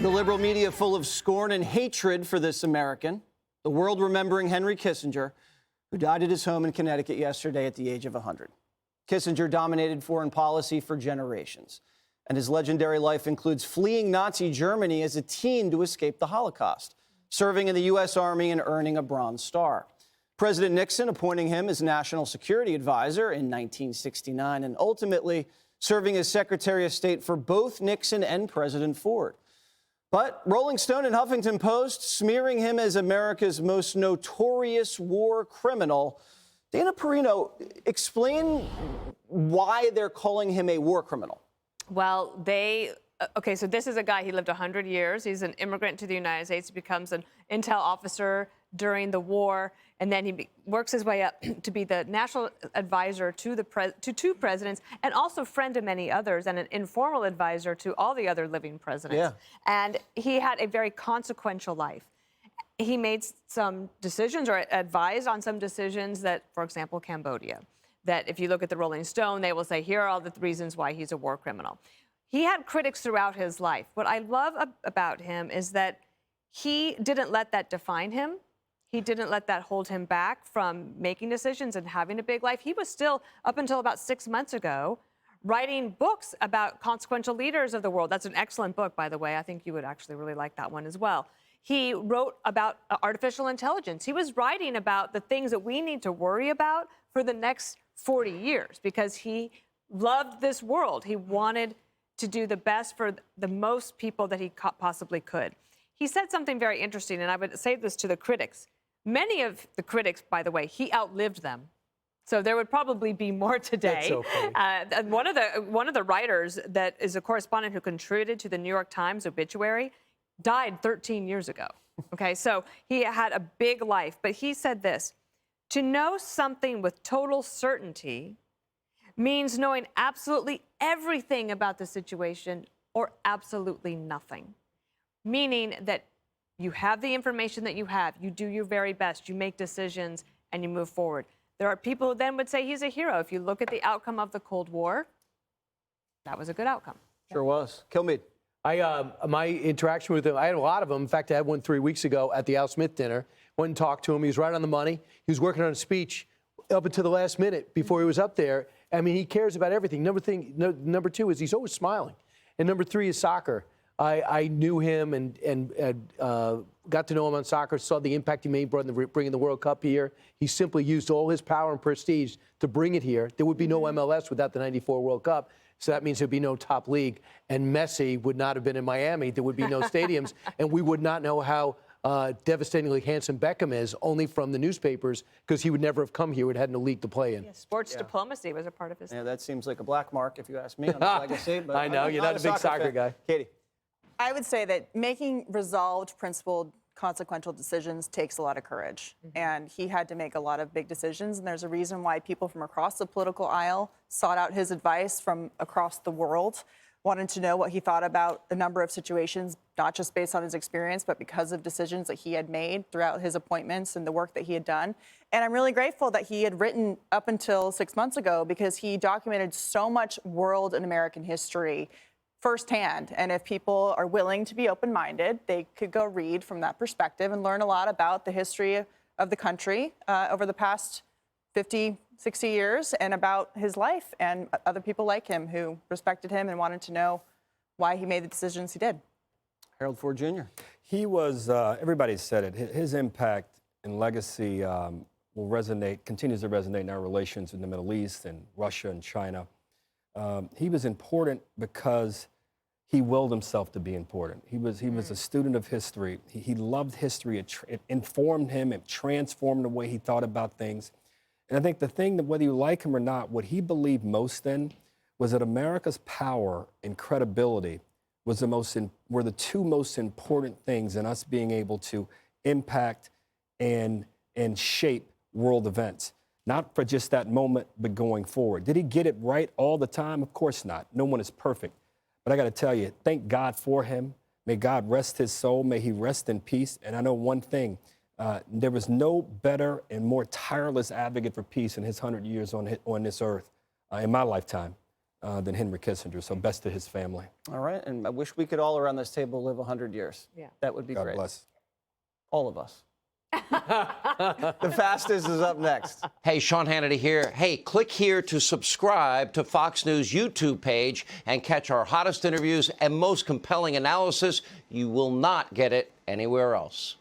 The liberal media full of scorn and hatred for this American. The world remembering Henry Kissinger, who died at his home in Connecticut yesterday at the age of 100. Kissinger dominated foreign policy for generations, and his legendary life includes fleeing Nazi Germany as a teen to escape the Holocaust, serving in the U.S. Army and earning a Bronze Star. President Nixon appointing him as National Security Advisor in 1969 and ultimately serving as Secretary of State for both Nixon and President Ford. But Rolling Stone and Huffington Post smearing him as America's most notorious war criminal. Dana Perino, explain why they're calling him a war criminal. Well, okay, so this is a guy, he lived 100 years. He's an immigrant to the United States. He becomes an intel officer during the war, and then he works his way up to be the national advisor to two presidents, and also friend to many others, and an informal advisor to all the other living presidents. Yeah. And he had a very consequential life. He made some decisions or advised on some decisions that, for example, Cambodia, that if you look at the Rolling Stone, they will say, here are all the reasons why he's a war criminal. He had critics throughout his life. What I love about him is that he didn't let that define him. He didn't let that hold him back from making decisions and having a big life. He was still, up until about 6 months ago, writing books about consequential leaders of the world. That's an excellent book, by the way. I think you would actually really like that one as well. He wrote about artificial intelligence. He was writing about the things that we need to worry about for the next 40 years because he loved this world. He wanted to do the best for the most people that he possibly could. He said something very interesting, and I would say this to the critics. Many of the critics, by the way, he outlived them. So there would probably be more today. That's so funny. And one of the writers that is a correspondent who contributed to the New York Times obituary died 13 years ago. Okay, so he had a big life. But he said this: to know something with total certainty means knowing absolutely everything about the situation or absolutely nothing. Meaning that you have the information that you have, you do your very best, you make decisions, and you move forward. There are people who then would say he's a hero. If you look at the outcome of the Cold War, that was a good outcome. Sure was. Kilmeade. My interaction with him, I had a lot of them. In fact, I had one 3 weeks ago at the Al Smith dinner. Went and talked to him. He was right on the money. He was working on a speech up until the last minute before he was up there. I mean, he cares about everything. Number two is he's always smiling. And number three is soccer. I knew him and got to know him on soccer, saw the impact he made bringing the World Cup here. He simply used all his power and prestige to bring it here. There would be no MLS without the '94 World Cup, so that means there'd be no top league. And Messi would not have been in Miami. There would be no stadiums, and we would not know how devastatingly handsome Beckham is, only from the newspapers, because he would never have come here. Would have had no league to play in. Yeah, sports diplomacy was a part of his. Yeah, that seems like a black mark, if you ask me, on his legacy. But I know, you're not a big soccer guy. Katie. I would say that making resolved, principled, consequential decisions takes a lot of courage. And he had to make a lot of big decisions. And there's a reason why people from across the political aisle sought out his advice from across the world, wanted to know what he thought about a number of situations, not just based on his experience, but because of decisions that he had made throughout his appointments and the work that he had done. And I'm really grateful that he had written up until 6 months ago, because he documented so much world and American history firsthand. And if people are willing to be open-minded, they could go read from that perspective and learn a lot about the history of the country over the past 50, 60 years, and about his life and other people like him who respected him and wanted to know why he made the decisions he did. Harold Ford Jr. He was, everybody said it, his impact and legacy will resonate, continues to resonate in our relations in the Middle East and Russia and China. He was important because he willed himself to be important. He was a student of history. He loved history. It informed him. It transformed the way he thought about things. And I think the thing that, whether you like him or not, what he believed most in was that America's power and credibility was were the two most important things in us being able to impact and shape world events. Not for just that moment, but going forward. Did he get it right all the time? Of course not. No one is perfect. But I got to tell you, thank God for him. May God rest his soul. May he rest in peace. And I know one thing, there was no better and more tireless advocate for peace in his 100 years on this earth in my lifetime than Henry Kissinger. So best to his family. All right, and I wish we could all around this table live 100 years. Yeah. That would be God great. bless. All of us. The fastest is up next. Hey, Sean Hannity here. Hey, click here to subscribe to Fox News YouTube page and catch our hottest interviews and most compelling analysis. You will not get it anywhere else.